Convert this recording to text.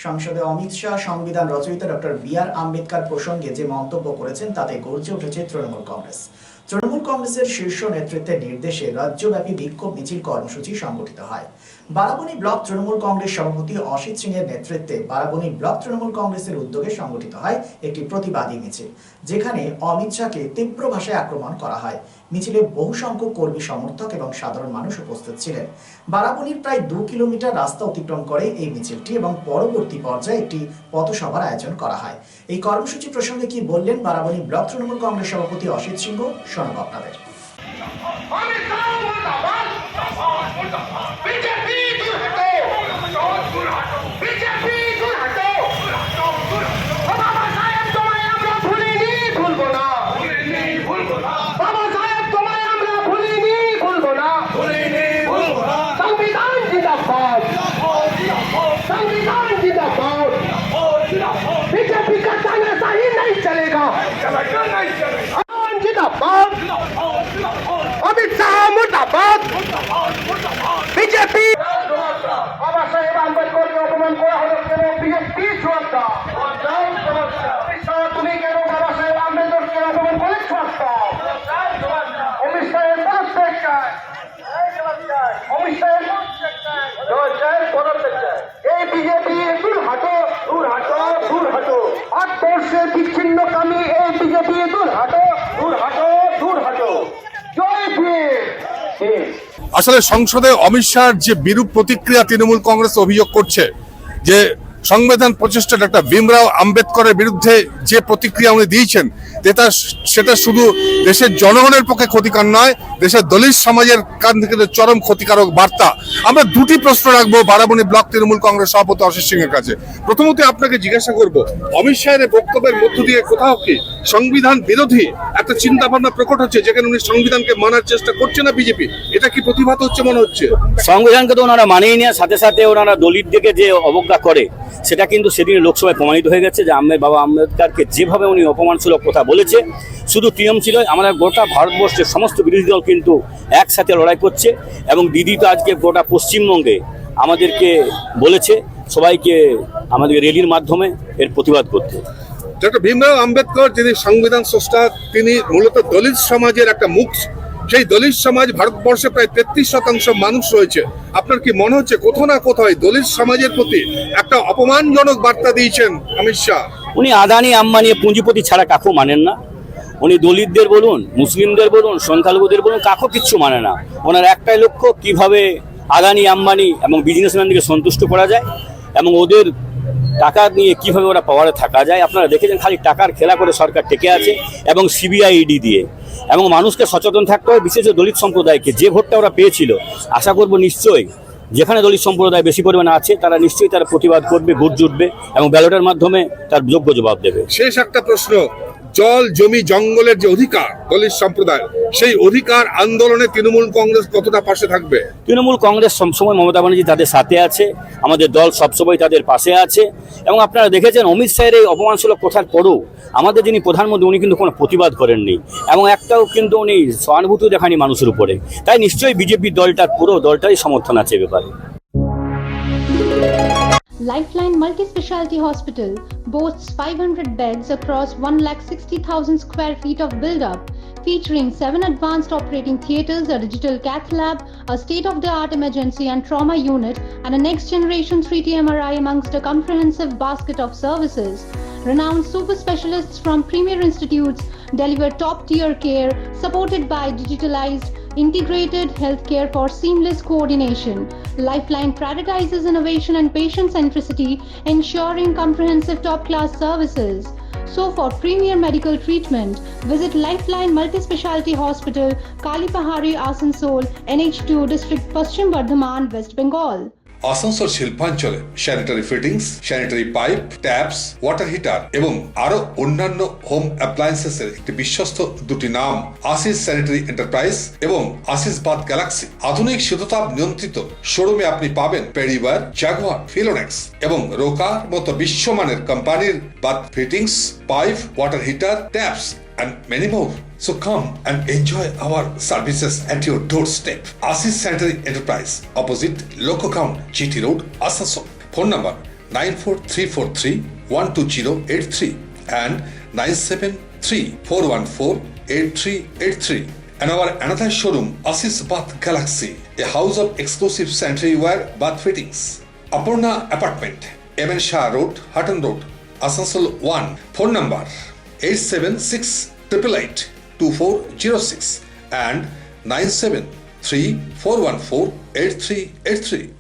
সংসদে অমিত শাহ সংবিধান রচয়িতা ডক্টর বি.আর. আম্বেদকর প্রসঙ্গে যে মন্তব্য করেছেন তাতে গর্জে উঠেছে তৃণমূল কংগ্রেস। তৃণমূল কংগ্রেসের শীর্ষ নেতৃত্বের নির্দেশে রাজ্যব্যাপী বিক্ষোভ মিছিল কর্মসূচি সংগঠিত হয়। বারাবণী ব্লক তৃণমূল কংগ্রেস সভাপতি অসিত সিং এর নেতৃত্বে বারাবণী ব্লক তৃণমূল কংগ্রেসের উদ্যোগে সংগঠিত হয় একটি প্রতিবাদী মিছিল, যেখানে অমিত শাহকে তীব্র ভাষায় আক্রমণ করা হয়। মিছিলে বহু সংখ্যক কর্মী সমর্থক এবং সাধারণ মানুষ উপস্থিত ছিলেন। বারাবণীর প্রায় 2 কিলোমিটার রাস্তা অতিক্রম করে এই মিছিলটি এবং পরবর্তী পর্যায়ে একটি পথসভার আয়োজন করা হয়। এই কর্মসূচি প্রসঙ্গে কি বললেন বারাবণী ব্লক তৃণমূল কংগ্রেস সভাপতি অসিত সিং, শোনাব আপনাদের। बीजेपी का तानाशाही नहीं चलेगा। जिंदाबाद, अमित शाह मुर्दाबाद, बीजेपी। बाबा साहेब आंबेडकर के अपमान करा हलो केन बीजेपी छुआता। তুমি কেন বাবা সাহেব আম্বেদকরকে অপমান করে ছুয়াতা? অমিত শাহের বাস দেখায়, অমিত শাহের বাস দেখায়, এই বিজেপি দূর হাটো, দূর হাটো, দূর হাটো। 8 বর্ষে বিচ্ছিন্নকামী এই বিজেপি দূর হাটো, দূর হাটো, দূর হাটো। জয় ভীম। আসলে সংসদে অমিত শাহর যে বিরূপ প্রতিক্রিয়া তৃণমূল কংগ্রেস অভিযোগ করছে যে সংবিধান প্রচেষ্টা ডক্টর ভীমরাও আম্বেদকরের বিরুদ্ধে যে প্রতিক্রিয়া উনি দিয়েছেন সেটা শুধু দেশের জনগণের পক্ষে ক্ষতিকর নয়, দেশের দলিত সমাজের কান থেকে চরম ক্ষতিকারক বার্তা। আমরা দুটি প্রশ্ন রাখবো বারাবণী ব্লক তৃণমূল কংগ্রেস সভাপতি অসিত সিং এর কাছে। প্রথমত আপনাকে জিজ্ঞাসা করব, অমিত শাহের বক্তব্যের মধ্য দিয়ে কোথাও কি সংবিধান বিরোধী একটা চিন্তা ভাবনা প্রকট হচ্ছে, যেখানে উনি সংবিধানকে মানার চেষ্টা করছে না বিজেপি, এটা কি প্রতিবাদ হচ্ছে মনে হচ্ছে? সংবিধানকে তো ওনারা মানেই না, সাথে সাথে ওনারা দলিতদেরকে যে অবজ্ঞা করে সেটা কিন্তু সেদিন লোকসভায় প্রমাণিত হয়ে গেছে যে বাবা আম্বেদকরকে যেভাবে উনি অপমানসূলক কথা বলেছে, শুধু টিএম ছিল, আমাদের গোটা ভারতবর্ষের সমস্ত বিরোধী দল কিন্তু একসাথে লড়াই করছে। এবং দিদি তো আজকে গোটা পশ্চিমবঙ্গে আমাদেরকে বলেছে সবাইকে আমাদের রেলির মাধ্যমে এর প্রতিবাদ করতে। ডক্টর ভীমরাও আম্বেদকর যিনি সংবিধান স্রষ্টা, তিনি মূলত দলিত সমাজের একটা মুখ। সেই দলিত সমাজ ভারতবর্ষে প্রায় 33% মানুষ রয়েছে। আপনার কি মনে হচ্ছে কোথাও না কোথাও দলিত সমাজের প্রতি একটা অপমানজনক বার্তা দিয়েছেন অমিত শাহ? উনি আদানি আম্বানি পুঁজিপতি ছাড়া কাকু মানেন না। উনি দলিতদের বলুন, মুসলিমদের বলুন, সংখ্যালঘুদের বলুন, কাকু কিচ্ছু মানে না। ওনার একটাই লক্ষ্য কিভাবে আদানি আম্বানি এবং বিজনেসম্যানদেরকে সন্তুষ্ট করা যায় এবং ওদের টাকা নিয়ে কিভাবে ওরা পাওয়ারে থাকা যায়। আপনারা দেখেছেন খালি টাকার খেলা করে সরকার টেকে আছে এবং সিবিআই ইডি দিয়ে। এবং মানুষকে সচেতন থাকতে হয়, বিশেষ দলিত সম্প্রদায়কে। যে ভোটটা ওরা পেয়েছিল, আশা করব নিশ্চয়ই যেখানে দলিত সম্প্রদায় বেশি পরিমাণে আছে তারা নিশ্চয়ই তারা প্রতিবাদ করবে, ভোট জুটবে এবং ব্যালটের মাধ্যমে তার যোগ্য জবাব দেবে। শেষ একটা প্রশ্ন, জল জমি জঙ্গলের যে অধিকার দলিত সম্প্রদায়, সেই অধিকার আন্দোলনে তৃণমূল কংগ্রেস কতটা পাশে থাকবে? তৃণমূল কংগ্রেস সবসময় মমতা ব্যানার্জি তাদের সাথে আছে, আমাদের দল সবসময় তাদের পাশে আছে। এবং আপনারা দেখেছেন অমিত শাহের এই অপমানসূলক কথার পরেও আমাদের যিনি প্রধানমন্ত্রী উনি কিন্তু কোনো প্রতিবাদ করেননি এবং একটাও কিন্তু উনি সহানুভূতি দেখানি মানুষের উপরে। তাই নিশ্চয়ই বিজেপি দলটার পুরো দলটারই সমর্থন আছে ব্যাপারে। Lifeline Multi-Specialty Hospital boasts 500 beds across 1,60,000 square feet of build-up, featuring 7 advanced operating theatres, a digital cath lab, a state-of-the-art emergency and trauma unit, and a next-generation 3D MRI amongst a comprehensive basket of services. Renowned super specialists from premier institutes deliver top-tier care, supported by digitalized, integrated healthcare for seamless coordination. Lifeline prioritizes innovation and patient centricity, ensuring comprehensive top-class services. So for premier medical treatment, visit Lifeline Multi-Specialty Hospital, Kalipahari, Asansol, NH2 District, Paschim Bardhaman, West Bengal. Asansol শিল্পাঞ্চলে sanitary fittings, sanitary pipe, taps, water heater এবং আরো অন্যান্য home অ্যাপ্লায়েন্সেসের একটি বিশ্বস্ত দুটি নাম Ashis sanitary enterprise এবং Ashis bath Galaxy. আধুনিক শীততাপ নিয়ন্ত্রিত শোরুমে আপনি পাবেন পেরিওয়ার, জাগুয়ার, ফিলোনেক্স এবং রোকার মতো বিশ্বমানের কোম্পানির bath fittings, pipe, water heater, taps and many more. So come and enjoy our services at your doorstep. Asis Sanitary Enterprise, opposite Loco Count, GT Road, Asansol. Phone number 94343 and 973-414-8383. And our another showroom, Asis Bath Galaxy, a house of exclusive sanitary ware bath fittings. Aparna Apartment, MN Shah Road, Hutton Road, Asansol 1. Phone number 876-888-2406 and 973-414-8383.